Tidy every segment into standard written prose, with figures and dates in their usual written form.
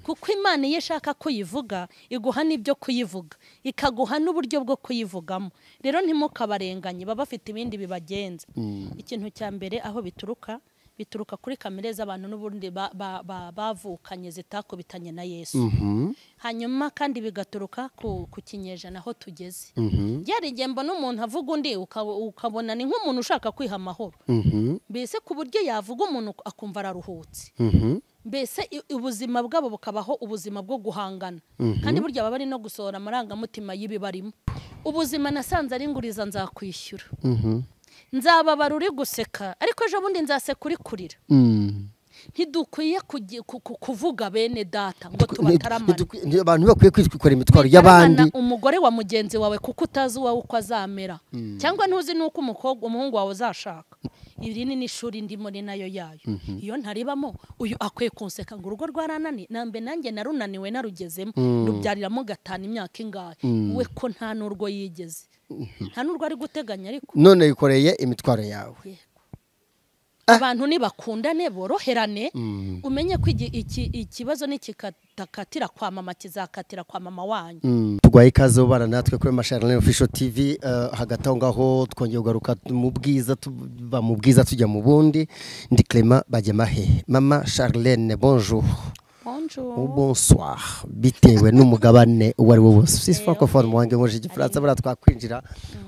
kuko Imana iyo ishaka kuyivuga iguha n'ibyo kuyivuga ikaguha n'uburyo bwo kuyivugamo rero ntimukabarenganye baba bafite ibindi bibagenza ikintu cya mbere aho bituruka kuri kamere z'abantu n'ubundi bavukanye zitakubitanye na Yesu hanyuma kandi bigaturuka ku kinyejana aho tugeze byari igembo n'umuntu avuga undi ukabona ni nk'umuntu ushaka kwiha amahoro mbese ku buryo yavuga umuntu akumva araruhutse mbese ubuzima bwabo bukabaho ubuzima bwo guhangana kandi burya baba bari no gusohora amarangamutima y'ibibarimo ubuzima nasanze ari nguriza nzakwishyura nzababara uri guseka ariko ejo bundi nzaseka uri kurira ntidukwiye kuvuga bene data ngo tubataramane abantu bakwiye kwitwikora imitwaro y'abandi umugore wa mugenzi wawe kuko utazi uwawe uko azamera cyangwa ntuzi nuko umuhungu wawe uzashaka iri ni n'ishuri ndimo ni nayo yayo iyo ntaribamo uyu akwiye kunseka ngo urugo rwaranani nambe nanjye narunaniwe narugezemo rubyariramo gatanu imyaka ingahe we ko nta n'urwo yigeze nta n'urwo ari guteganya ariko none yikoreye imitwaro yawe abantu nibakundane boroherane umenye ko ikibazo nikikatakatira kwa mama kizakatira kwa mama wanyu tugwaye ikaze ubana natwe kuri Charlene Official TV hagati aho ngaho twongeye kugaruka mu bwiza tuba mu bwiza tujya mu bundi ndi Clement Bajyamahe mama Charlene bonjour bonjour bonsoir bitewe n'umugabane uwo ari wo wose si francophone mu wanjye mu gifaransa bara twakwinjira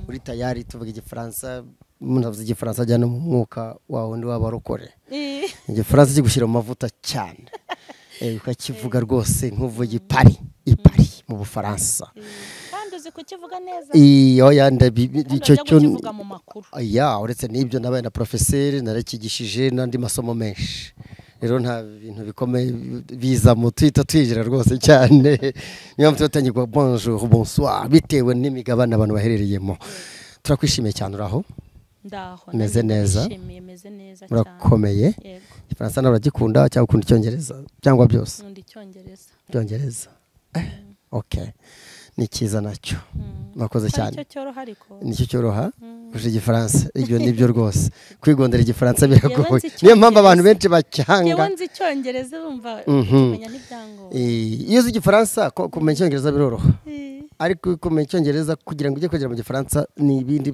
uri tayari tuvuga igifaransa umuntu avuze igifaransa ajyana mu mwuka wawe ndi wabarokore igifaransa kigushyira mu mavuta cyane ukakivuga rwose nk'uvuye ipari mu Bufaransa kandi uzi kukivuga neza iyo yandabi icyo cyo kivuga mu makuru uretse n'ibyo nabaye na professeur narakigishije n'andi masomo menshi rero nta bintu bikomeye biza mu twita twigira rwose cyane niyo mpamvu tutangirwa bonjour bonsoir bitewe n'imigabane abantu baherereyemo turakwishimiye cyane uraho ndaho meze neza cyane urakomeye igifaransa nabagikunda cyangwa ukunda icyongereza cyangwa byose nkunda icyongereza okay ni cyiza nacyo bakoze cyane nicyo cyoroha kurusha igifaransa ibyo nibyo rwose kwigondera igifaransa biragoye niyo mpamvu abantu benshi bacyanga yewe nzi icyongereza bumva kumenya n'ibyangombwa iyo uzi igifaransa kumenya icyongereza biroroha ariko kumenya icyongereza kugira ngo ujye kugera mu gifaransa ni ibindi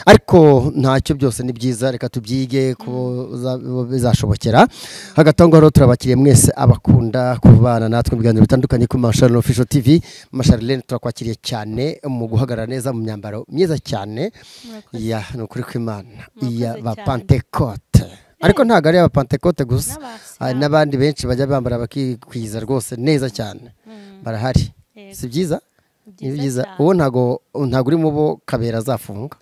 ariko ntacyo byose ni byiza reka tubyige ko bizashobokera hagati aho ngaho turabakiriye mwese abakunda kubana natwe mu biganiro bitandukanye kuri Charlene Official TV Charlene turakwakiriye cyane mu guhagarara neza mu myambaro myiza cyane ya no kuri kw'Imana iya ba Pentecote ariko ntago ari aba Pentecote gusa n'abandi benshi bajya bambara bakikwiza rwose neza cyane barahari si byiza ni byiza uwo ntago uri mu bo Kabera azafunga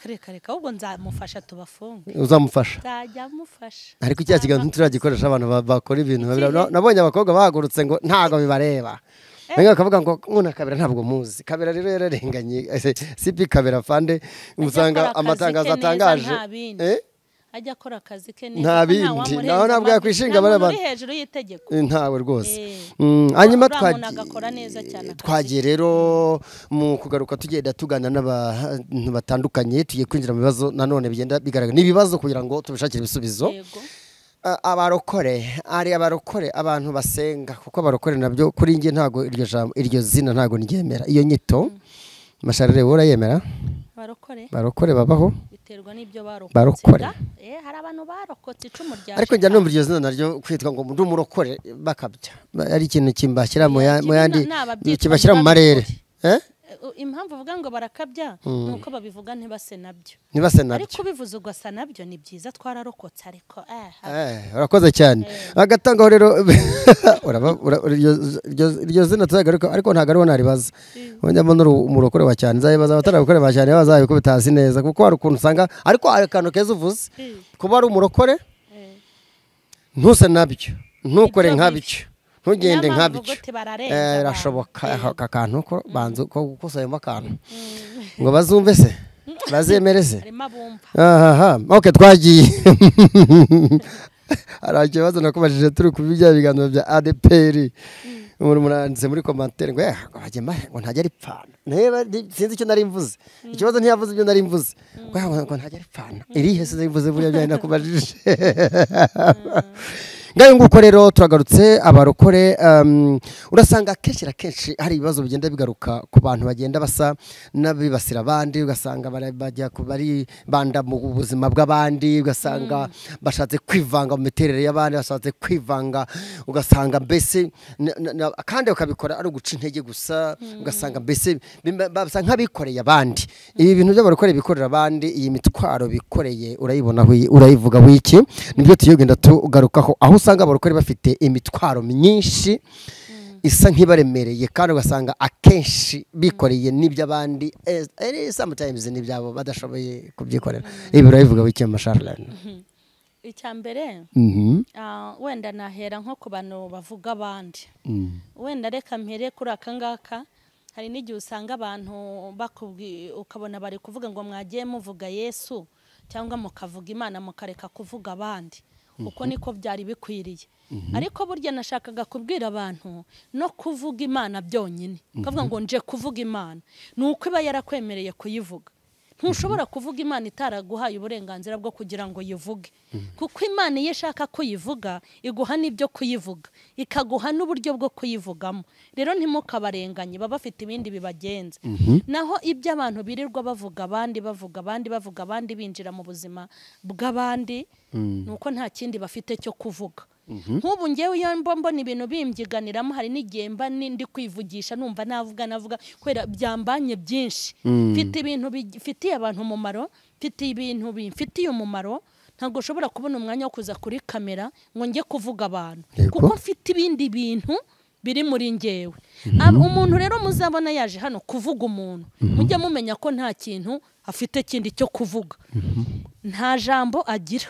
reka ahubwo nzamufasha tubafunge uzamufasha nzajya mufasha ariko icya kiganiro turagikoresha abantu bakora ibintu nabonye abakobwa bahagurutse ngo ntago bibareba bakavuga ngo nkuna Kabera ntabwo muzi Kabera rero yararenganye sipi Kabera fande usanga amatangazo atangaje ajya akora akazi ke neza nta bindi naho ntabwo yakwishinga bari hejuru y'itegeko ntawe rwose hanyuma cyane twagiye rero mu kugaruka tugenda tugana n'abantu batandukanye tugiye kwinjira mu bibazo nanone bigenda bigaragara n'ibibazo kugira ngo tubishakire ibisubizo abarokore abantu basenga kuko abarokore nabyo kuri nge ntago iryo zina ntago niryemera iyo nyito Charlene urayemera barokore babaho biterwa n'ibyo barokore hari abantu barokotse icumu rya ariko njya numva iryo zina naryo kwitwa ngo ndi umurokore bakabya ari ikintu kimbashyira mu yandi kibashyira mu marere impamvu uvuga ngo barakabya nuko babivuga ntibase nabyo ariko bivuze ugasa nabyo ni byiza twararokotse ariko urakoze cyane agatangaho rero iryo zina tuzagaruka ariko ntago ariho naribaza njyamo n'umurokore wa cyane nzayibaza abatarabukore ba cyane bazaye ko bitazi neza kuko hari ukuntu usanga ariko hari akantu keza uvuze kuba ari umurokore ntuse nabyo ntukore nkabyo ntugende nkabyo birashoboka aka kantu ko banze ko gukosayemo akantu ngo bazumve se bazemereze okay twagiye hari ikibazo nakubajije turi ku bijya biganiro bya ADPR umuntu muranditse muri commentaire ngo Bajyamahe ngo ntajya ari pfana sinzi icyo nari mvuze ikibazo ntiyavuze ibyo nari mvuze ngo ntajya ari pfana irihe se mvuze buriya bya nakubajije ngayo nguko rero turagarutse abarokore urasanga kenshi na kenshi hari ibibazo bigenda bigaruka ku bantu bagenda basa n'abibasira abandi ugasanga bajya bari banda mu buzima bw'abandi ugasanga bashatse kwivanga mu miterere y'abandi bashatse kwivanga ugasanga mbese kandi bakabikora ari uguca intege gusa ugasanga mbese basa nk'abikoreye abandi ibi bintu by'abarokore bikorera abandi iyi mitwaro bikoreye urayibona urayivuga wiki nibyo tuyogenda tugarukaho aho usanga abarokore bafite imitwaro myinshi isa nk'ibaremereye kandi ugasanga akenshi bikoreye n'iby'abandi sometimes n'ibyabo badashoboye kubyikorera ibi urayivuga wiki Masharlene icyambere wenda nahera nko ku bantu bavuga abandi wenda reka mpere kuri akangaka hari n'igihe usanga abantu ukabona bari kuvuga ngo mwagiye muvuga Yesu cyangwa mukavuga Imana mukareka kuvuga abandi uko niko byari bikwiriye ariko burya nashakaga kubwira abantu no kuvuga Imana byonyine kavuga ngo nje kuvuga Imana nuko iba yarakwemereye kuyivuga ntushobora kuvuga Imana itaraguhaye uburenganzira bwo kugira ngo yivuge kuko Imana iyo ishaka kuyivuga iguha n'ibyo kuyivuga ikaguha n'uburyo bwo kuyivugamo rero ntimukabarenganye baba bafite ibindi bibagenza naho ibyo abantu birirwa bavuga abandi binjira mu buzima bw'abandi nuko nta kindi bafite cyo kuvuga nk'ubu ngewe iyo mbona ibintu bimbyiganiramo hari n'igihe mba ndi kwivugisha numva navuga kubera byambanye byinshi mfite ibintu bifitiye abantu umumaro mfite ibintu bimfitiye umumaro ntabwo ushobora kubona umwanya wo kuza kuri kamera ngo njye kuvuga abantu kuko mfite ibindi bintu biri muri ngewe umuntu rero muzabona yaje hano kuvuga umuntu mujya mumenya ko nta kintu afite kindi cyo kuvuga nta jambo agira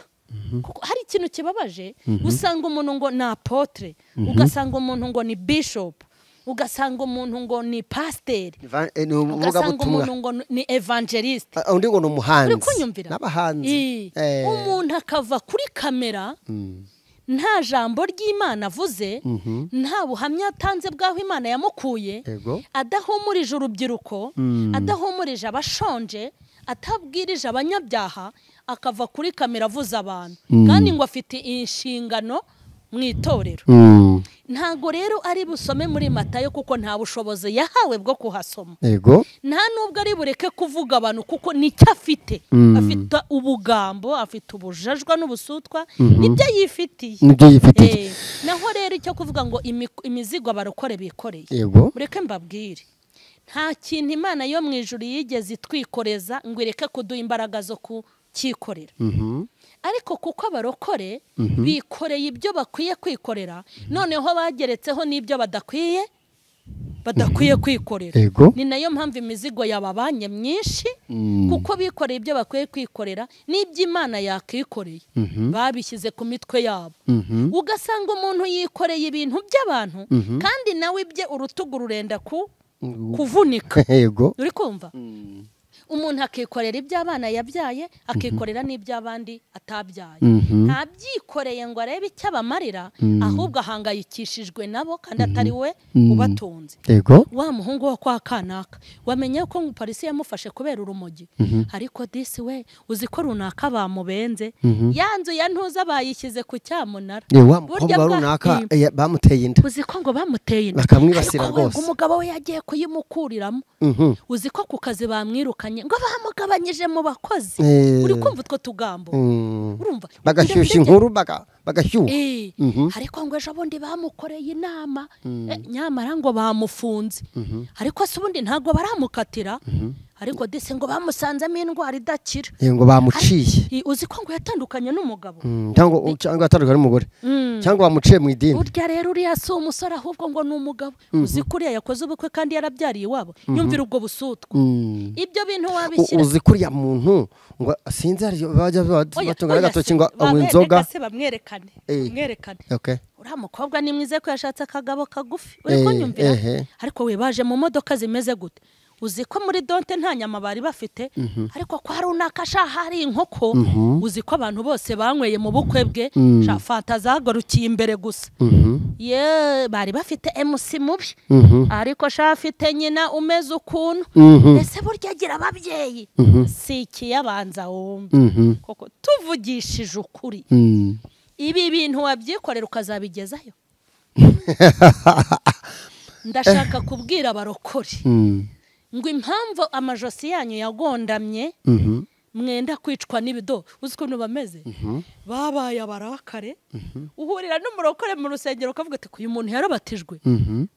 hari ikintu kibabaje usanga umuntu ngo ni apotre ugasanga umuntu ngo ni bishop ugasanga umuntu ngo ni pasteur ugasanga umuntu ngo ni evangelist undi ngo ni umuhanzi n'abahanzi umuntu akava kuri kamera nta jambo ry'Imana avuze nta buhamya atanze bwaho Imana yamukuye adahumurije urubyiruko adahumurije abashonje atabwirije abanyabyaha akava kuri kamera avuza abantu kandi ngo afite inshingano mu itorero ntago rero ari busome muri Matayo kuko nta bushobozi yahawe bwo kuhasoma nta nubwo ari bureke kuvuga abantu kuko nicyo afite afite ubugambo afite ubujajwa n'ubusutwa nibyo yifitiye naho rero icyo kuvuga ngo imizigo abarokore bikoreye mureke mbabwire nta kintu Imana yo mu ijuru yigeze itwikoreza ngo ireke kuduha imbaraga zo kukikorera ariko kuko abarokore bikoreye ibyo bakwiye kwikorera noneho bageretseho n'ibyo badakwiye kwikorera ni nayo mpamvu imizigo yababanye myinshi kuko bikoreye ibyo bakwiye kwikorera n'ibyo Imana yakikoreye babishyize ku mitwe yabo ugasanga umuntu yikoreye ibintu by'abantu kandi nawe ibye urutugu rurenda kuvunika uri kumva umuntu akikorera iby'abana yabyaye akikorera n'iby'abandi atabyaye ntabyikoreye ngo arebe icyo abamarira ahubwo ahangayikishijwe nabo kandi atari we ubatunze wa muhungu wo kwa kanaka wamenye ko polisi yamufashe kubera urumogi ariko disi we uzi ko runaka bamubenze yanzu ya ntuza bayishyize ku cyamunara burya runaka bamuteye inda uzi ko ngo bamuteye inda bakamwibasira rwose umugabo we yagiye kuyimukuriramo uzi ko ku kazi bamwirukanye ngo bamugabanyije mu bakozi uri kumva utwo tugambo urumva bagashyushya inkuru bagashyuha ariko ngo ejo bundi bamukoreye inama nyamara ngo bamufunze ariko se ubundi ntabwo baramukatira ariko dese ngo bamusanzemo indwara idakira ngo bamuciye uzi ko ngo yatandukanye n'umugabo cyangwa yatandukanye n'umugore cyangwa bamuciye mu idini burya rero uriya si umusore ahubwo ngo ni umugabo uzi ko uriya yakoze ubukwe kandi yarabyariye iwabo yumvira ubwo busutwa ibyo bintu wabishyira uzi ko uriya muntu ngo sinzi bajya batunga n'agatoki ngo anywa inzoga bamwerekane uriya mukobwa ni mwiza ko yashatse akagabo kagufi uri kunyumvira ariko we baje mu modoka zimeze gute uzi ko muri donte nta nyama bari bafite ariko kwa runaka hari inkoko uzi ko abantu bose banyweye mu bukwe bwe fanta zagarukiye imbere gusa bari bafite MC mubi ariko afite nyina umeze ukuntu ese burya agira ababyeyi si ikiyabanza wumva koko tuvugishije ukuri ibi bintu wabyikorera ukazabigezayo. Ndashaka kubwira abarokore ngo impamvu amajosi yanyu yagondamye mwenda kwicwa n'ibido uzi ukuntu bameze babaye abarakare uhurira n'umurokore mu rusengero ukavuga ati uyu muntu yarabatijwe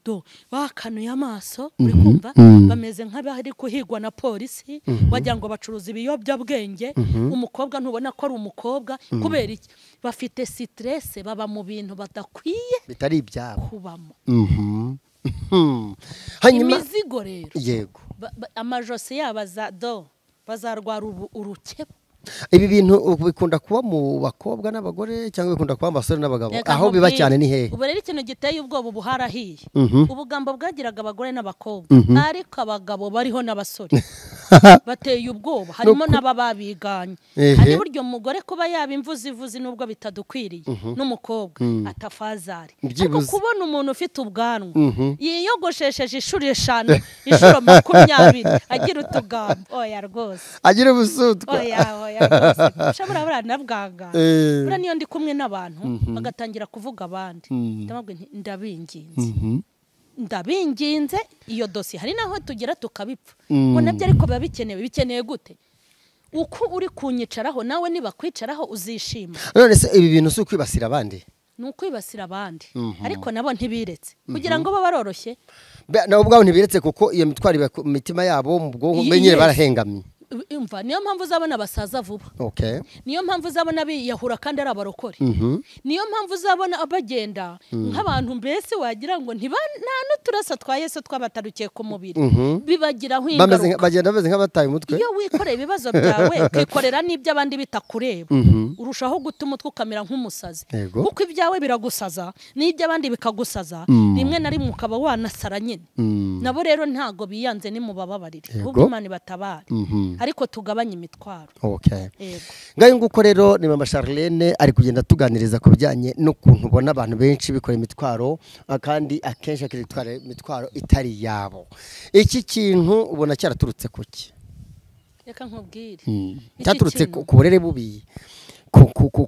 do bakanuye amaso uri kumva bameze nk'abari kuhigwa na polisi wagira ngo bacuruza ibiyobyabwenge umukobwa ntubona ko ari umukobwa kubera iki bafite stress baba mu bintu badakwiye bitari ibyabo kubamo hanyuma imizigo rero yego amajosi yabaza do bazarwara urukebo. Ibi bintu bikunda kuba mu bakobwa n'abagore cyangwa bikunda kuba abasore n'abagabo aho biba cyane ni hehe? Ubu rero ikintu giteye ubwoba buharahiye ubugambo bwagiraga abagore n'abakobwa ariko abagabo bariho n'abasore bateye ubwoba harimo n'abababiganye hari buryo umugore kuba yaba imvuzi nubwo bitadukwiriye n'umukobwa atafazari ariko kubona umuntu ufite ubwanwa yiyogoshesheje inshuro 5 inshuro 20 agira utugambo oya rwose agira ubusutwa oya shabura burana bwanga bura niyo ndi kumwe n'abantu bagatangira kuvuga abandi ndabinginze iyo dossier hari naho tugera tukabipfa ngo nabyo ariko biba bikeneye gute uko uri kunyicaraho nawe niba kwicaraho uzishima. None se ibi bintu si ukwibasira abandi? Ni ukwibasira abandi ariko nabo ntibiretse kugira ngo baroroshye nabo ubwabo ntibiretse kuko iyo mitwari mitima yabo mu bwonko menyere barahengamye. Umva niyo mpamvu uzabona abasaza vuba niyo mpamvu uzabona biyahura kandi ari abarokore niyo mpamvu uzabona abagenda nk'abantu mbese wagira ngo nta n'uturasa twa Yesu twabatarukiye ku mubiri bibagira nk'ingaruka bagenda bameze nk'abataye umutwe. Iyo wikoreye ibibazo byawe ukikorera n'ibyo abandi bitakureba urushaho gutuma umutwe ukamera nk'umusazi kuko ibyawe biragusaza n'ibyo abandi bikagusaza rimwe na rimwe ukaba wanasara nyine nabo rero ntago biyanze ni mubababarire ahubwo Imana ibatabara ariko tugabanye imitwaro. Ngayo nguko rero ni Mama Charlene ari kugenda tuganiriza ku bijyanye n'ukuntu ubona abantu benshi bikora imitwaro kandi akenshi akitwara imitwaro itari yabo. Iki kintu ubona cyaraturutse kuki? Reka nkubwire cyaturutse ku burere bubi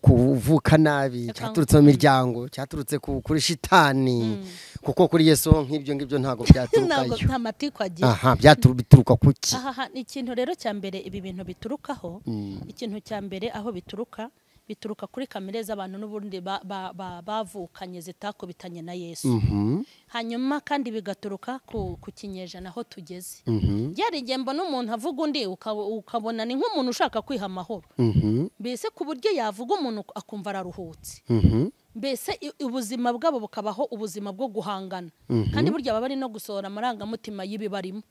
kuvuka nabi cyaturutse mu miryango cyaturutse kuri shitani kuko kuri Yesu nk'ibyo ntago byaturukayo nta matiko agira bituruka kuki? Ikintu rero cya mbere ibi bintu biturukaho ikintu cya mbere aho bituruka kuri kamere z'abantu n'ubundi bavukanye zitakubitanye na Yesu hanyuma kandi bigaturuka ku kinyejana aho tugeze byari gembo n'umuntu avuga undi ukabona ni nk'umuntu ushaka kwiha amahoro mbese ku buryo yavuga umuntu akumva araruhutse mbese ubuzima bwabo bukabaho ubuzima bwo guhangana kandi burya baba bari no gusohora amarangamutima y'ibibarimo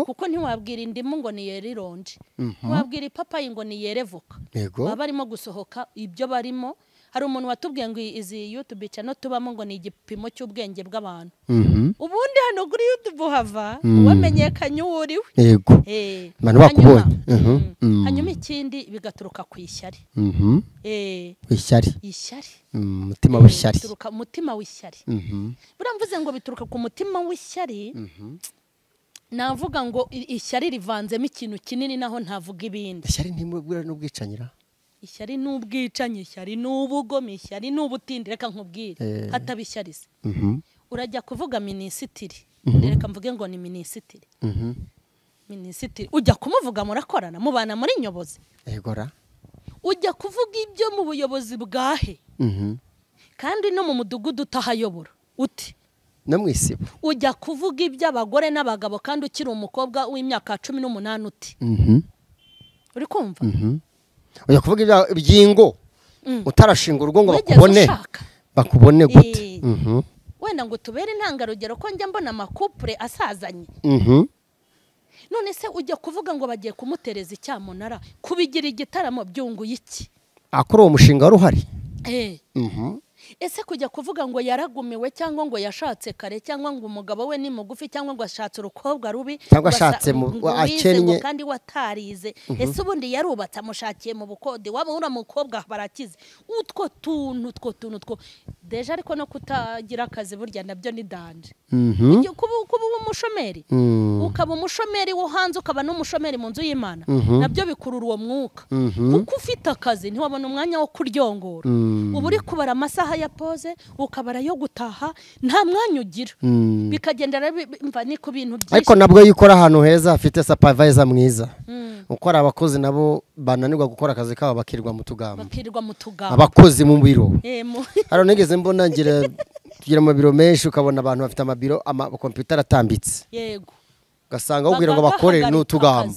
kuko ntiwabwira indimu ngo ni yera ironje ntiwabwira ipapayi ngo ni yere voka baba barimo gusohoka ibyo barimo. Hari umuntu watubwiye ngo izi YouTube channel tubamo ngo ni igipimo cy'ubwenge bw'abantu ubundi hano kuri YouTube hava wamenyekanye uriwe manu bakubonye hanyuma ikindi bigaturuka ku ishyari ishyari mutima w'ishyari mutima w'ishyari buramvuze ngo bituruka ku mutima w'ishyari navuga ngo ishyari rivanzemo ikintu kinini naho ntavuga ibindi. Ishyari ntimubwira n'ubwicanyira ishyari n'ubwicanye ishyari n'ubugome ishyari n'ubutindi reka nkubwire hatabishyarize urajya kuvuga minisitiri reka mvuge ngo ni minisitiri ujya kumuvuga murakorana mubana muri nyobozi ujya kuvuga ibyo mu buyobozi bwahe kandi no mu mudugudu utahayobora uti no mwisibo ujya kuvuga iby'abagore n'abagabo kandi ukiri umukobwa w'imyaka 18 uti uri kumva ujya kuvuga ibyingo utarashinga urugo ngo bakubone gute wenda ngo tubere intangarugero ko njya mbona amakupure asazanye none se ujya kuvuga ngo bagiye kumutereza icyamunara kubigira igitaramo byunguye iki akora uwo mushinga wari uhari ese kujya kuvuga ngo yaragumiwe cyangwa ngo yashatse kare cyangwa ngo umugabo we ni mugufi cyangwa ngo ashatse urukobwa rubi cyangwa ashatse akennye kandi watarize ese ubundi yarubatse amushakiye mu bukode waba ura mukobwa barakize utwo tuntu deja ariko no kutagira akazi burya nabyo ni danje kuba umushomeri ukaba umushomeri wo hanze ukaba n'umushomeri mu nzu y'Imana nabyo bikurura uwo mwuka kuko ufite akazi ntiwabona umwanya wo kuryongora ubu uri kubara amasaha ya pose ukabara yo gutaha nta mwanya ugira bikagendera mva ni ku bintu byinshi ariko nabwo yikora ahantu heza afite supervisor mwiza ukora abakozi nabo bananirwa gukora akazi kabo bakirwa mu tugamba abakozi mu biro haro nigeze mbona tugira mu biro menshi ukabona abantu bafite amabiro computer atambitse yego gasanga ubwira ngo bakore n'utugamba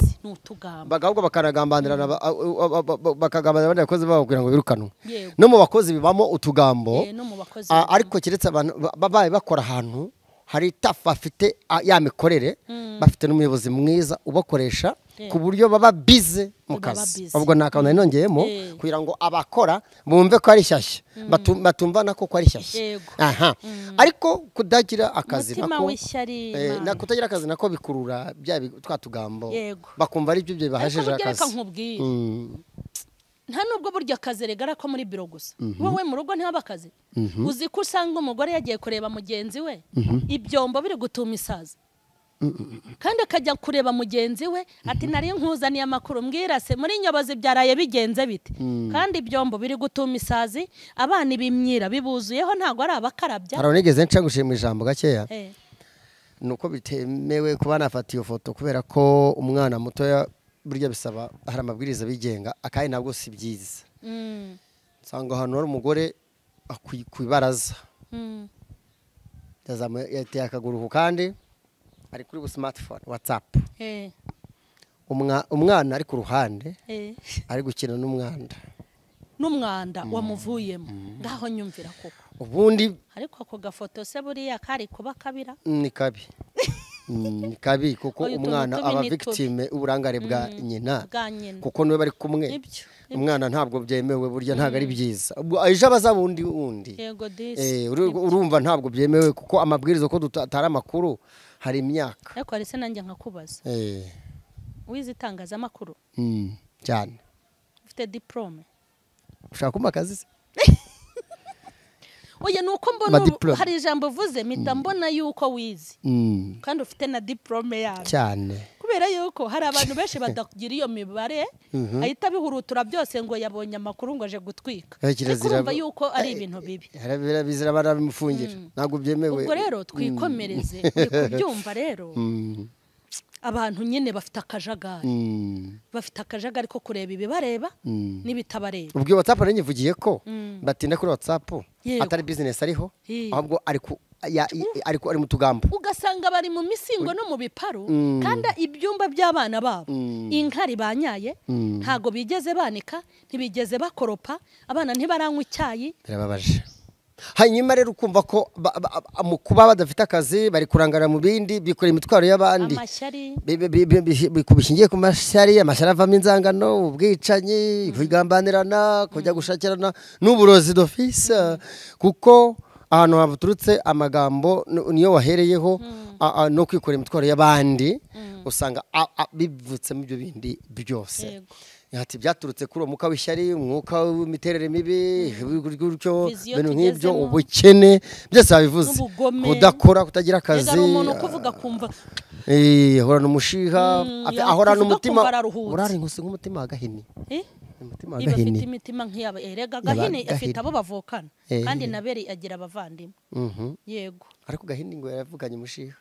bagahubwo bakanagambanirana bakagambanira abakozi babo kugira ngo birukanwe no mu bakozi bibamo utugambo ariko kiretse abantu babaye bakora ahantu hari tafa afite ya mikorere bafite n'umuyobozi mwiza ubakoresha ku buryo baba bize mu kazi ubwo nakabona nongeyemo kugira ngo abakora bumve ko ari shyashya batumvana ko ari shyashya aha ariko kudagira akazi nako kutagira akazi nako bikurura bya twatugambo bakumva ari byo bahajeje akazi nta nubwo burya akazi regara ko muri biro gusa wowe mu rugo ntihaba akazi uzi ko usanga umugore yagiye kureba mugenzi we ibyombo biri gutuma isaza kandi akajya kureba mugenzi we ati nari nkuzaniye amakuru mbwirase muri nyobozi byaraye bigenze bite kandi ibyombo biri gutuma isazi abana ibimyira bibuzuyeho ntago ari abakarabya haro nigeze nca gushima ijambo gakeya nuko bitemewe kuba nafata iyo foto kubera ko umwana muto burya bisaba hari amabwiriza bigenga akaye nabwo si byiza sanga hano ari umugore kwibaraza yateye akaguru kandi ari kuri smartphone WhatsApp umwana ari ku ruhande ari gukina n'umwanda wamuvuyemo ngaho nyumvira koko ubundi ariko ako gafoto se buriya kari kuba kabira ni kabi kabi kuko umwana aba victime uburangare bwa nyina kuko niwe bari kumwe umwana ntabwo byemewe burya ntago ari byiza aje abaza bundi urumva ntabwo byemewe kuko amabwirizo ko dutara amakuru hari imyaka ariko ari se nanjye nkakubaza wize itangazamakuru cyane ufite diplome ushaka kumakazi se oya nuko mbona hari ijambo uvuze mpita mbona yuko wize kandi ufite na diplome yawe cyane kubera yuko hari abantu benshi badagira iyo mibare ahita bihurutura byose ngo yabonye amakuru ngo aje gutwika urumva yuko ari ibintu bibi bizira barabimufungira ntabwo byemewe ubwo rero twikomereze kubyumva rero abantu nyine bafite akajagari ko kureba ibibareba n'ibitabareba ubwo WhatsApp nanyivugiye ko batinda kuri WhatsApp atari business ariho ahubwo ari mu tugambo ugasanga bari mu misingo no mu biparu kandi ibyumba by'abana babo inkari banyaye ntago bigeze banika ntibigeze bakoropa abana ntibaranywa icyayi birababaje hanyuma rero ukumva ko mu kuba badafite akazi bari kurangara mu bindi bikorera imitwaro y'abandi bishingiye ku mashyari avamo inzangano ubwicanyi kwigambanirana kujya gushakirana n'uburozi d'office kuko ahantu haturutse amagambo niyo wahereyeho no kwikorera imitwaro y'abandi usanga bivutsemo ibyo bindi byose ati byaturutse kuri umwuka w'ishyari umwuka w'imiterere mibi gutyo ibintu nk'ibyo ubukene byose babivuze kudakora kutagira akazi ahorana umushiha ahorana umutima urari inkusi nk'umutima w'agahini bafite imitima nk'iyaba erega gahini afite abo bavukana kandi naberi agira abavandimwe yego ariko gahini ngo yavuganye umushiha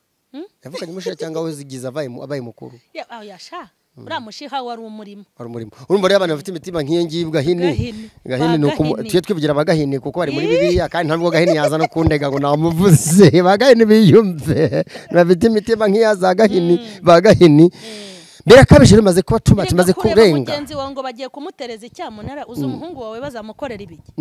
cyangwa we zigize abaye mukuru yasha uriya mushiha wari umurimo urumva rero abantu bafite imitima nk'iyo ngiyo gahini ni uko tujye twivugira abagahini kuko bari muri bibiliya kandi ntabwo gahini yaza no kundega ngo namuvuze bagahini biyumve bafite imitima nk'iya za gahini bagahini birakabije bimaze kuba tumaze kurenga mugenzi wawe ngo bagiye kumutereza icyamunara uzi umuhungu wawe bazamukorera ibiki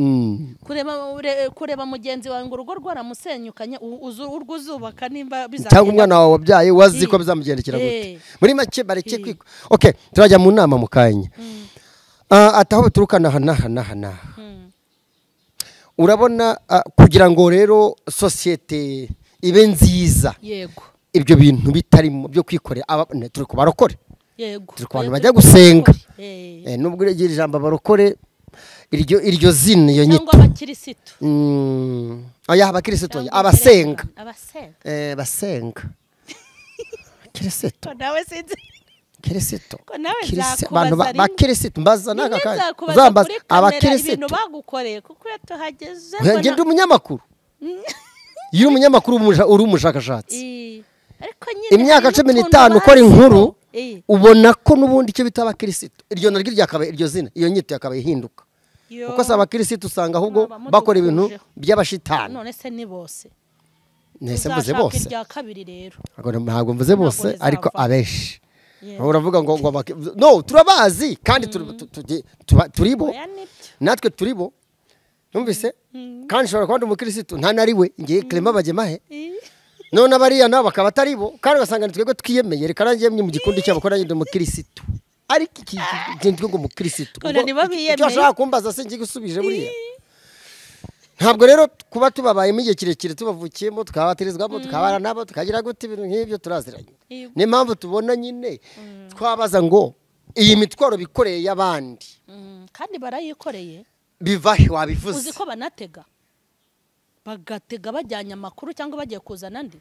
kureba mugenzi wawe ngo urugo rwaramusenyukanye urwuzubaka nimba bizagenda cyangwa umwana wawe wabyaye wazi ko bizamugendekera gute muri make bareke kwiko okay turajya mu nama mu kanya ataho bituruka naha urabona kugira ngo rero sosiyete ibe nziza yego ibyo bintu bitarimo byo kwikorera turi ku barokore yego turi ku bantu bajya gusenga nubwo uregera ijambo abarokore iryo zina iyo nyito cyangwa abakirisitu oya abakirisitu abasenga basenga kirisitu nawe sinzi kirisitu abantu bakirisitu mbaza nakaka zambaza abakirisitu ibintu bagukoreye kuko yatuhageze ngo ndi umunyamakuru iyo umunyamakuru uri umushakashatsi imyaka 15 ukora inkuru ubona ko nubundi cyo bitaba kirisitu iryo naryo ryakabaye iryo zina iyo nyito yakabaye ihinduka uko saba kirisitu usanga ahubwo bakora ibintu by'abashitani none se ni bose nese mvuze bose irya kabiri rero ntabwo mvuze bose ariko abeshi uravuga ngo no turabazi kandi turibo natwe turibo numvise kandi shobora kwanda umukirisitu nta nariwe ngiye Clement Bagemahe none abariya nabo bakaba ataribo kandi basanga twego twiyemeye reka nangiye mu gikundi cyabo ko nangiye umukirisitu ariko ikintu ngo umukirisitu icyo ashaka kumbaza se ngiye gusubije buriya ntabwo rero kuba tubabaye mu gihe kirekire tubavukiyemo tukabatirizwamo tukabara nabo tukagira gute ibintu nk'ibyo turaziranye ni impamvu tubona nyine twabaza ngo iyi mitwaro bikoreye y'abandi kandi barayikoreye bivahe wabivuze uzi ko banatega bagatega bajyanye amakuru cyangwa bagiye kuzana andi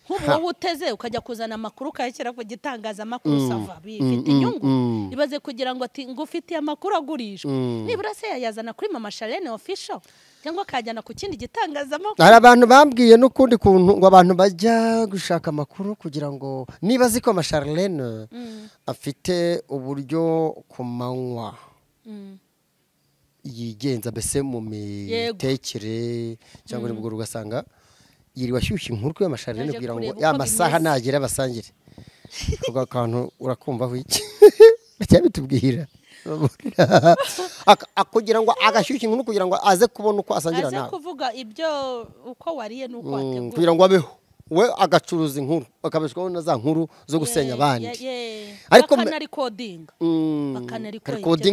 nk'ubu wowe uteze ukajya kuzana amakuru ukayashyira ku gitangazamakuru sava bifite inyungu ibaze kugira ngo ati ngo ufite amakuru agurishwa nibura se yayazana kuri Mama Charlene official cyangwa akajyana ku kindi gitangazamakuru hari abantu bambwiye n'ukundi kuntu ngo abantu bajya gushaka amakuru kugira ngo niba ziko Mama Charlene afite uburyo ku manywa yigenza mbese mu mitekere cyangwa nimugoro ugasanga yiri washyushye inkuru kuri Mama Charlene kugira ngo ya masaha nagera basangire kuga kantu urakumva iki cyabitubwira kugira ngo agashyushye inkuru kugira ngo aze kubona uko asangira nawe aze kuvuga ibyo uko wariye nuko wateguye kugira ngo abeho we agacuruza inkuru akabeshwaho na za nkuru zo gusenya abandi ariko bakanarikodinga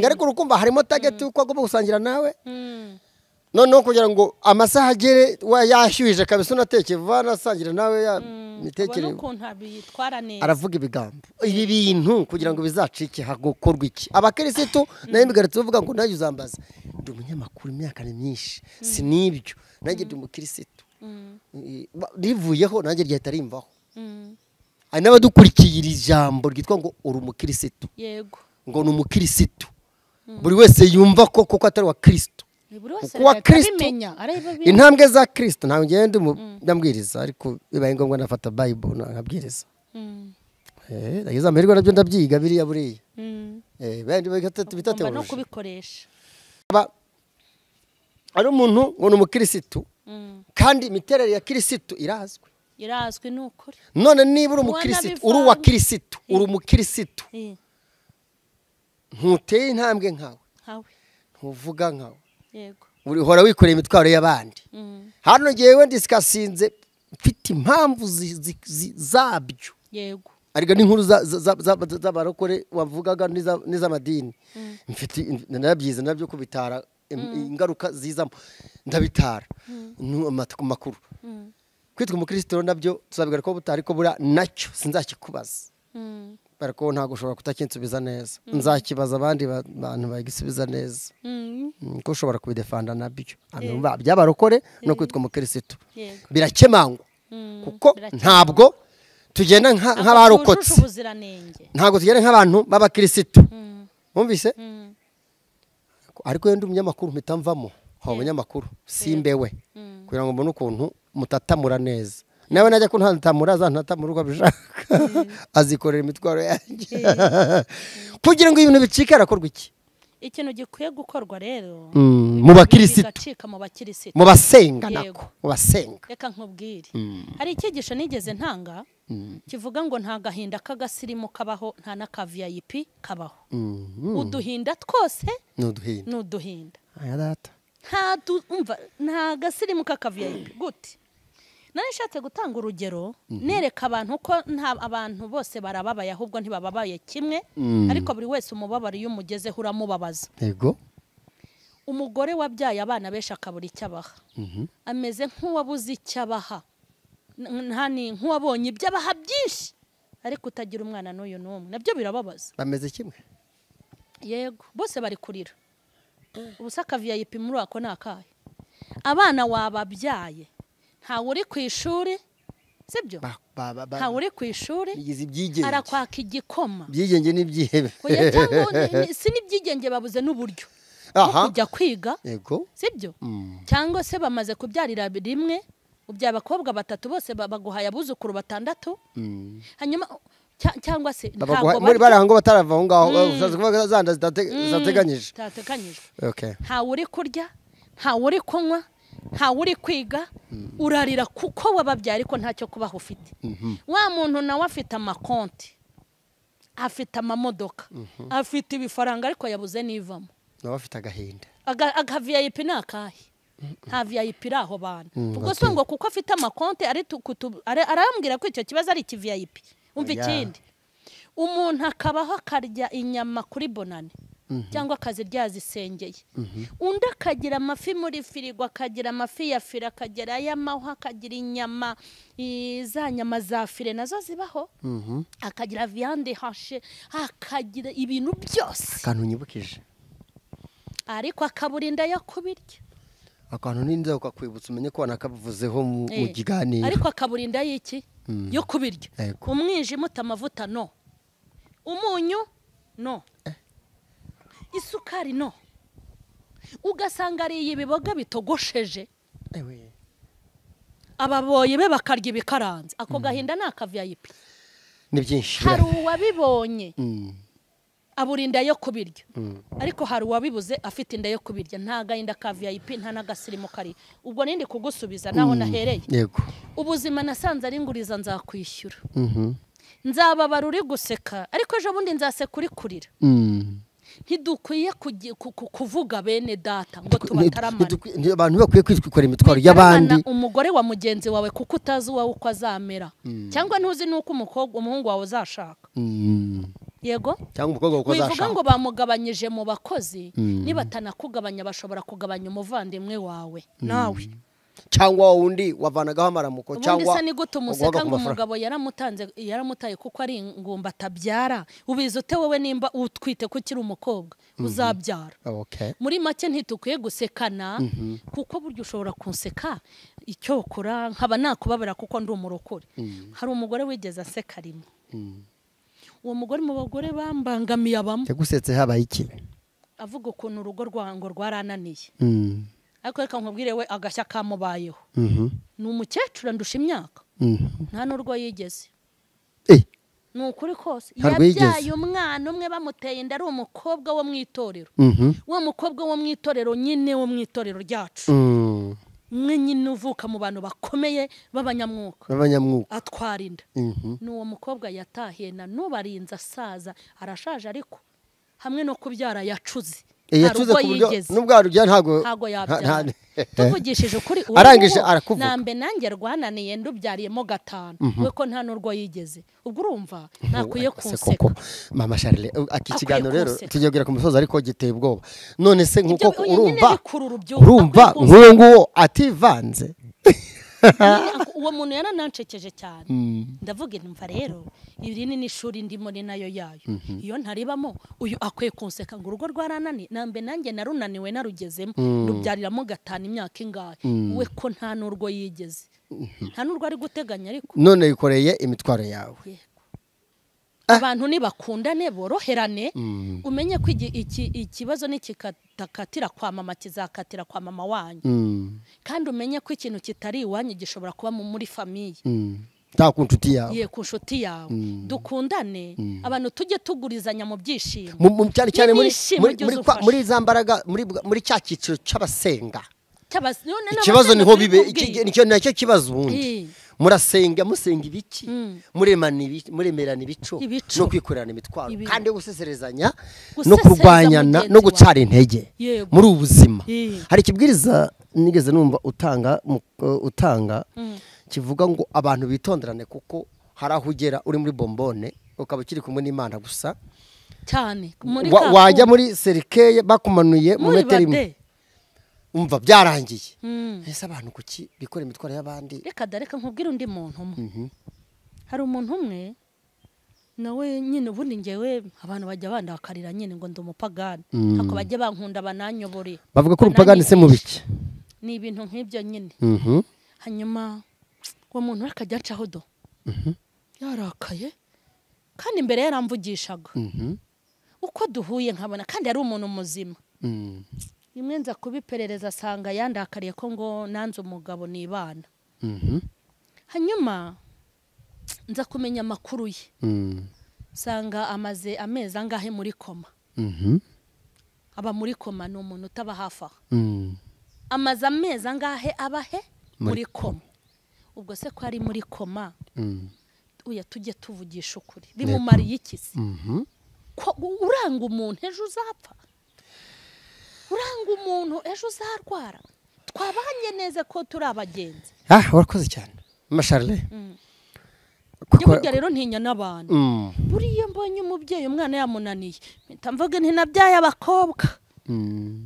ariko urukumva harimo target uko agomba gusangira nawe noneho kugira ngo amasaha agere yashyuhije kabisa unatekeye vuba nasangira nawe ya mitekerereze aravuga ibigambo ibi bintu kugira ngo bizacike hagukorwa iki abakirisitu nayo bigaritse bavuga ngo nayo uzambaza ndi umunyamakuru imyaka myinshi sinibyo nanjye ndi umukirisitu rivuyeho nanjye ryahita rimvaho hari n'abadukurikiye iri jambo ryitwa ngo uri umukirisitu yego ngo ni umukirisitu buri wese yumva ko koko atari wa Kristo kuwa Kristo intambwe za Kristo ntabwo ngende ndambwiriza ariko bibaye ngombwa nafata Bible nkabwiriza ndagize amahirwe nabyo ndabyiga biriya buriya bandi bitate no kubikoresha ari umuntu ngo ni umukirisitu kandi imiterere ya kirisitu irazwi n'ukuri none niba uri umukirisitu uri uwa kirisitu uri umukirisitu ntuteye intambwe nkawe ntuvuga nkawe yego uhora wikoreye imitwaro y'abandi hano ngewe ndisikasinze mfite impamvu zabyo yego ariko n'inkuru z'abarokore wavugaga n'iz'amadini mfite nabyize nabyo kubitara ingaruka zizamo ndabitara amakuru kwitwa umukristo nabyo tuzabigara ko butari ko bura nacyo sinzakikubaza barako ntago ushobora kutakinsubiza neza nzakibaza abandi bantu bagisubiza neza ko ushobora kubidefanda nabyo byabarokore no kwitwa umukristo birakemangwa kuko ntabwo tugenda nk'abarokotse ntabwo tugenda nk'abantu b'abakristo mwumvise ariko yenda umunyamakuru mpita mvamo umunyamakuru simbewe kugira ngo mbone ukuntu mutatamura neza nawe najya ko ntatamura azantatamura uko abishaka azikorera imitwaro yanjye kugira ngo ibintu bicike arakorwa iki ikintu gikwiye gukorwa rero mu bakirisitu mu basenga nako mu basenga reka nkubwire hari icyigisho nigeze ntanga kivuga ngo nta gahinda k'agasirimu kabaho nta n'aka VIP kabaho uduhinda twose n'uduhinda nta gasirimu k'aka VIP gute nari nshatse gutanga urugero nereka abantu ko abantu bose barababaye ahubwo ntibababaye kimwe ariko buri wese umubabaro iyo umugezeho uramubabaza yego umugore wabyaye abana benshi akabura icyo abaha ameze nk'uwabuze icyo abaha nk'uwabonye ibyo abaha byinshi ariko utagira umwana n'uyu n'umwe nabyo birababaza. bameze kimwe yego bose bari kurira ubusa akaviyayipi muri ako ni akahe? abana wababyaye ntawe uri ku ishuri sibyo ntawe uri ku ishuri arakwaka igikoma byigenge n'ibyihebe si n'ibyigenge babuze n'uburyo bwo kujya kwiga sibyo cyangwa se bamaze kubyarira rimwe ubya abakobwa 3 bose baguhaye abuzukuru 6 hanyuma cyangwa se ntabwo muri barahango batarava aho ngaho kuvuga zanda zateganyije ntawe uri kurya ntawe uri kunywa ntawe uri kwiga urarira kuko wababyara ariko ntacyo kubaho ufite. wa muntu nawe afite amakonti afite amamodoka afite ibifaranga ariko yabuze n'ivamo nawe afite agahinda VIP ni akahe? nta VIP iri aho bana ubwo so ngo kuko afite amakonti arambwira ko icyo kibazo ari iki VIP. umva ikindi umuntu akabaho akarya inyama kuri bonane cyangwa akazirya zisengeye undi akagira amafi muri firigo akagira amafi ya fira akagira ay'amahwa akagira inyama za nyama za fire nazo zibaho akagira viande hashe akagira ibintu byose akantu nyibukije ariko akaburinda yo kubirya akantu ninze ukakwibutsa umenye ko wanakavuzeho mu kiganiro ariko akaburinda y'iki yo kubirya umwijima utamavuta no umunyu no isukari no ugasanga ari ibiboga bitogosheje ababoye be bakarya ibikaranze ako gahinda ni akaviyayipi ni byinshi hari uwabibonye aburinda yo kubirya ariko hari uwabibuze afite inda yo kubirya nta gahinda ka VIP nta nagasirimo kari ubwo nindi kugusubiza naho nahereye yego ubuzima nasanze ari nguriza nzakwishyura nzababara uri guseka ariko ejo bundi nzaseka uri kurira ntidukwiye kuvuga bene data ngo tubataramane abantu bakwiye kwitwikora imitwaro y'abandi umugore wa mugenzi wawe kuko utazi wawe uko azamera cyangwa ntuzi nuko umuhungu wawe uzashaka yego cyangwa umukobwa uko azashaka wivuga ngo bamugabanyije mu bakozi nibatanakugabanya bashobora kugabanya umuvandimwe wawe nawe cyangwa wundi wavanagaho amaramuko cyangwa ubundi se ni gute umuseka ngo umugabo yaramutaye kuko ari ingumba atabyara ubizi ute wowe nimba utwite ko kiri umukobwa uzabyara muri make ntitukwiye gusekana kuko buryo ushobora kunseka icyokora nkaba nakubabara kuko ndi umurokore hari umugore wigeze aseka rimwe uwo mugore mu bagore bambangamiye abamo yagusetse habaye iki avuga ukuntu urugo rwango rwarananiye ariko reka nkubwire we agashya kamubayeho ni umukecuru ndusha imyaka nta n'urwo yigeze ni ukuri kose yabyaye umwana umwe bamuteye inda ari umukobwa wo mu itorero uwo mukobwa wo mu itorero nyine wo mu itorero ryacu umwe nyine uvuka mu bantu bakomeye b'abanyamwuka atwara inda ni uwo mukobwa yatahiye na n'ubarinze asaza arashaje ariko hamwe no kubyara yacuze yacuze ku buryo n'ubwaro bya ntago yabyara tuvugishije ukuri arangije arakuvuga nambe nanjye rwananiye ndubyariyemo 5 we ko nta n'urwo yigeze ubwo urumva ntakwiye kunseka mama Charles akikiganiro rero tugiye ku musozi ariko giteye ubwoba none se nkuko urumva nk'uwo nguwo ativanze uwo muntu yaranancekeje cyane ndavuga intumva rero iri ni n'ishuri ndimo ni nayo yayo iyo ntaribamo uyu akwiye kunseka ngo urugo rwaranani nambe nanjye narunaniwe narugezemo rubyariramo 5 imyaka ingahe we ko nta n'urwo yigeze nta n'urwo ari guteganya ariko none yikoreye imitwaro yawe abantu nibakundane boroherane umenye ko ikibazo nikikatakatira kwa mama kizakatira kwa mama wanyu kandi umenye ko ikintu kitari iwanyu gishobora kuba muri famiye ta ku nshuti yawe ye ku nshuti yawe dukundane abantu tujye tugurizanya mu byishimo cyane cyane muri za mbaraga muri cya cyiciro cy'abasenga ikibazo niho bibe icyo nacyo kibazo ubundi murasenga musenga ibiki muremerana ibico no kwikorerana imitwaro kandi gusezerezanya no kurwanyana no gucara intege muri ubuzima hari kibwiriza nigeze numva utanga kivuga ngo abantu bitonderane kuko harahugera uri muri bombone ukaba kiri kumwe n'Imana gusa cyane wajya muri serikeye bakumanuye mu metero imwe umva byarangiye ese abantu kuki bikora imitwaro y'abandi reka nkubwire undi muntu umwe hari umuntu umwe nawe nyine ubundi ngewe abantu bajya bandakarira nyine ngo ndi umupagani ako bajya bankunda bananyobore bavuga ko umupagani se mu biki ni ibintu nk'ibyo nyine hanyuma uwo muntu akajya acaho do yarakaye kandi imbere yaramvugishaga uko duhuye nkabona kandi ari umuntu muzima rimwe nza kubiperereza asanga yandakariye ko ngo nanze umugabo nibana hanyuma nza kumenya amakuru ye sanga amaze amezi angahe muri koma aba muri koma ni umuntu utaba hafi aho amaze amezi angahe abahe muri koma ubwo se ko ari muri koma uya tujye tuvugisha ukuri bimumariye iki se ko uranga umuntu ejo uzapfa uranga umuntu ejo uzarwara twabanye neza ko turi abagenzi warakoze cyane masharle burya rero ntinya n'abantu buriya mbonye umubyeyi umwana yamunaniye mpita mvuga nti nabyaye abakobwa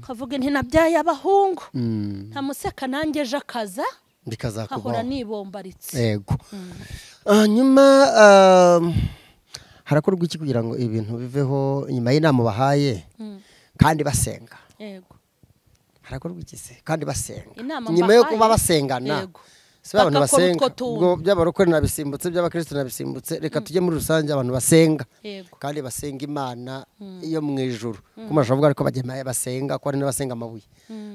kavuga nti nabyaye abahungu ntamuseka nanjye ejo akaza ahora nibombaritse yego nyuma harakorwa iki kugira ngo ibintu biveho nyuma y'inama bahaye kandi basenga yego harakorwa iki se kandi basenga nyuma yo kuba basengana se abantu basenga ubwo by'abarokore nabisimbutse by'abakristo nabisimbutse reka tujye muri rusange abantu basenga kandi basenga Imana iyo mu ijuru kuma shavuga ariko bagemaye basenga ko ari n'abasenga amabuye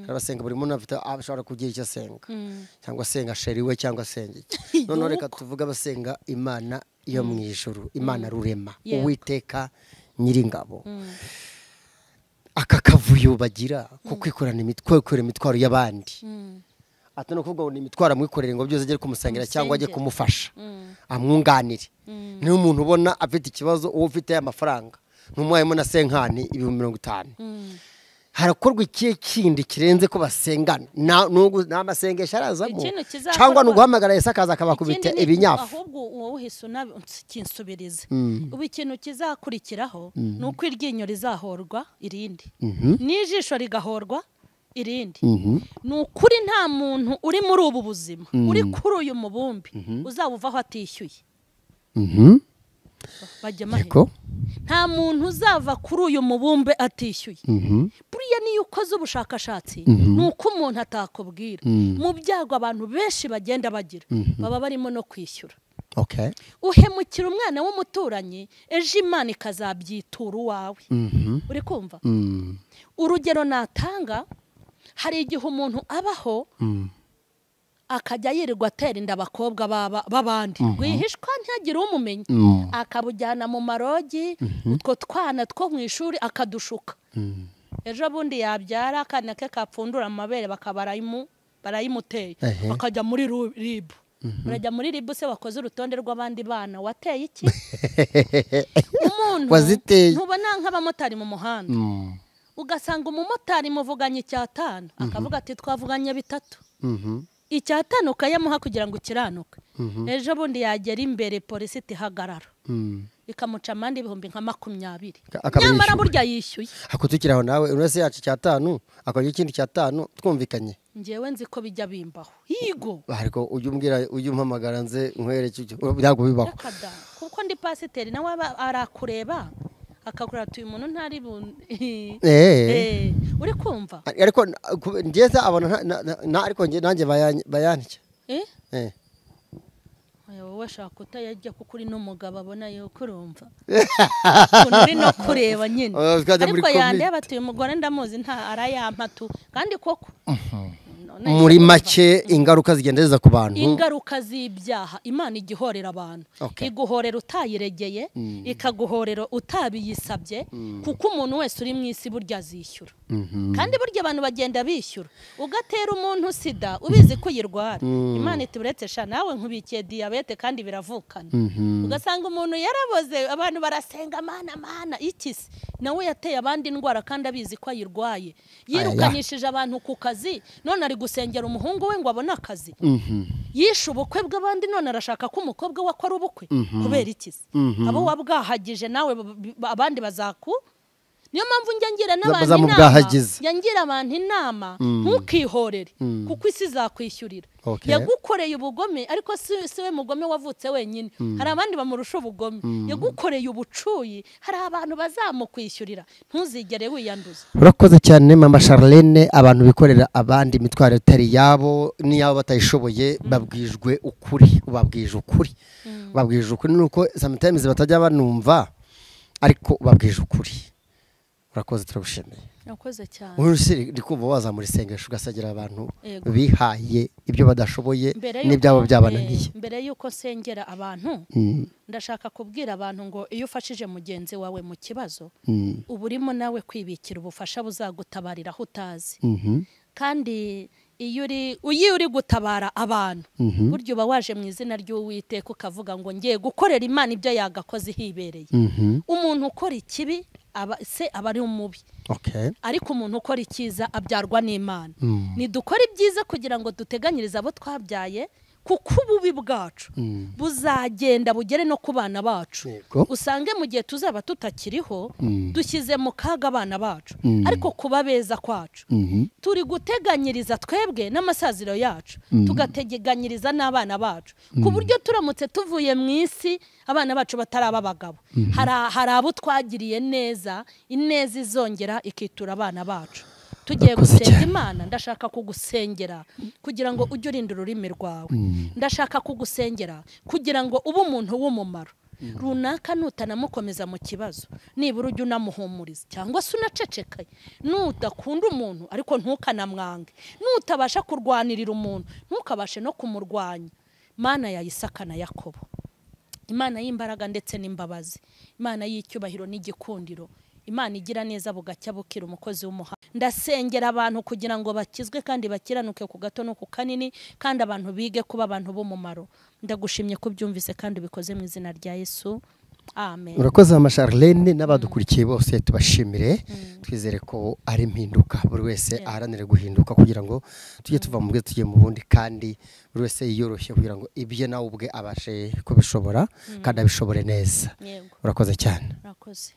arabasenga buri muntu afite ashobora kugira icyo asenga cyangwa senga sheriwe cyangwa senge none reka tuvuga basenga Imana iyo mu ijuru Imana rurema Uwiteka Nyiringabo aka kavuyo bagira ko kwikorana imitwaro y'abandi atano kuvuga ni imitwara mwikorere ngo byose ajye kumusangira cyangwa ajye kumufasha amwunganire ni umuntu ubona afite ikibazo uwo ufite amafaranga n'umwayemo na senkani 50 harakorwa ikiye kindi kirenze ko basengana n'amasengesho arazamo cyangwa n'uguhamagara Yesu akaza akabakubita ibinyafu ahubwo uwo uhise unakinsubiriza ubu ikintu kizakurikiraho nuko iryinyo rizahorwa irindi n'ijisho rigahorwa irindi nukuri nta muntu uri muri ubu buzima uri kuri uyu mubumbi uzabuvaho atishyuye yego nta muntu uzava kuri uyu mubumbe atishyuye buriya niyo ukoze ubushakashatsi nuko umuntu atakubwira mu byago abantu benshi bagenda bagira baba barimo no kwishyura uhemukira umwana w'umuturanyi ejo Imana ikazabyitura uwawe uri kumva urugero natanga hari igihe umuntu abaho akajya yirirwa atera inda abakobwa b'abandi rwihishwa ntihagire umumenya akabujyana mu marogi utwo twana two mu ishuri akadushuka ejo bundi yabyara akana ke kapfundura amabere barayimuteye akajya muri ribu urajya muri ribu se wakoze urutonde rw'abandi bana wateye iki umuntu ntubona nk'abamotari mu muhanda ugasanga umumotari muvuganye 5 akavuga ati twavuganye 3 5 ukayamuha kugira ngo ukiranuke ejo bundi yagera imbere polisi itihagarara ikamuca amande 20,000 nyamara burya yishyuye akutukiraho nawe urese yacu 5 akajya ikindi 5 twumvikanye ngewe nzi ko bijya bimbaho higo ariko ujye umpamagara nze nkwereke byago bibaho kuko ndi pasiteri nawe arakureba akakura uyu muntu ntari uri kumva ariko ngeze abona ariko nanjye bayanike wowe shaka utayajya kuko uri n'umugabo abona yuko urumva uri no kureba nyine ariko yandeba atuye umugore ndamuzi nta arayampatu kandi koko muri make ingaruka zigendeza ku bantu ingaruka z'ibyaha Imana igihorera abantu iguhorera utayiregeye ikaguhorera utabiyisabye kuko umuntu wese uri mu isi burya azishyura kandi burya abantu bagenda bishyura ugatera umuntu sida ubizi ko yirwara Imana itiburetse sha nawe nkubikiye diabete kandi biravukana ugasanga umuntu yaraboze abantu barasenga mana ikisi nawe yateye abandi indwara kandi abizi ko ayirwaye yirukanishije abantu ku kazi none ari gusengera umuhungu we ngo abone akazi yishe ubukwe bw'abandi none arashaka ko umukobwa we akora ubukwe kubera ikisi abo wabwahagije nawe abandi niyo mpamvu njya ngira n'abantu Zamubwahagize. inama ngira abantu inama ntukihorere kuko isi zakwishyurira Okay. yagukoreye ubugome ariko si we mugome wavutse wenyine hari abandi bamurusha ubugome yagukoreye ubucuyi hari abantu bazamukwishyurira ntuzigere wiyanduza. Urakoze cyane mama Charlene. Abantu bikorera abandi imitwaro itari yabo niyabo batayishoboye babwijwe ukuri, ubabwije ukuri babwije ukuri nuko sometimes batajya banumva ariko ubabwije ukuri. Urakoze, turagushimiye. Urakoze cyane. Urusiri ndikumva wazamura isengesho ugasagira abantu Yego. bihaye ibyo badashoboye n'ibyabo byabananiye. Mbere yuko sengera abantu ndashaka kubwira abantu ngo iyo ufashije mugenzi wawe mu kibazo uba urimo nawe kwibikira ubufasha buzagutabarira aho utazi. Kandi iyo uri gutabara abantu buryo uba waje mu izina ry'Uwiteka ukavuga ngo ngiye gukorera Imana ibyo yagakoze hibereye. Umuntu ukora ikibi aba ari umubi. Okay. Ariko umuntu ukora icyiza abyarwa n'Imana. Nidukora ibyiza kugira ngo duteganyirize abo twabyaye kuko ububi bwacu buzagenda bugere no ku bana bacu. Usange mu gihe tuzaba tutakiriho dushyize mu kaga abana bacu ariko kuba beza kwacu turi guteganyiriza twebwe n'amasaziro yacu tugateganyiriza n'abana bacu ku buryo turamutse tuvuye mu isi abana bacu bataraba abagabo hari abo twagiriye neza ineza izongera ikitura abana bacu. Tugiye gusenga Imana ndashaka kugusengera kugira ngo ujye urinda ururimi rwawe. Ndashaka kugusengera kugira ngo ube umuntu w'umumaro runaka nutanamukomeza mu kibazo nibura ujye unamuhumuriza cyangwa se unacecekaye. Nudakunda umuntu ariko ntukanamwange, nutabasha kurwanirira umuntu ntukabashe no kumurwanya. Mana ya Isaka na Yakobo, Imana y'imbaraga ndetse n'imbabazi, Imana y'icyubahiro n'igikundiro, Imana igira neza bugacya bukira umukozi w'umuhanga. Ndasengera abantu kugira ngo bakizwe kandi bakiranuke ku gato no ku kanini kandi abantu bige kuba abantu b'umumaro. Ndagushimye ko byumvise kandi bikoze mu izina rya Yesu. Amen. Urakoze mama Charlene n'abadukurikiye bose tubashimire. Twizere ko ari impinduka buri wese aharanire guhinduka kugira ngo tujye tuva mu bwe tujye mu bundi kandi buri wese yiyoroshye kugira ngo ibye nawe ubwe abashe kubishobora kandi abishobore neza. Urakoze cyane. Urakoze.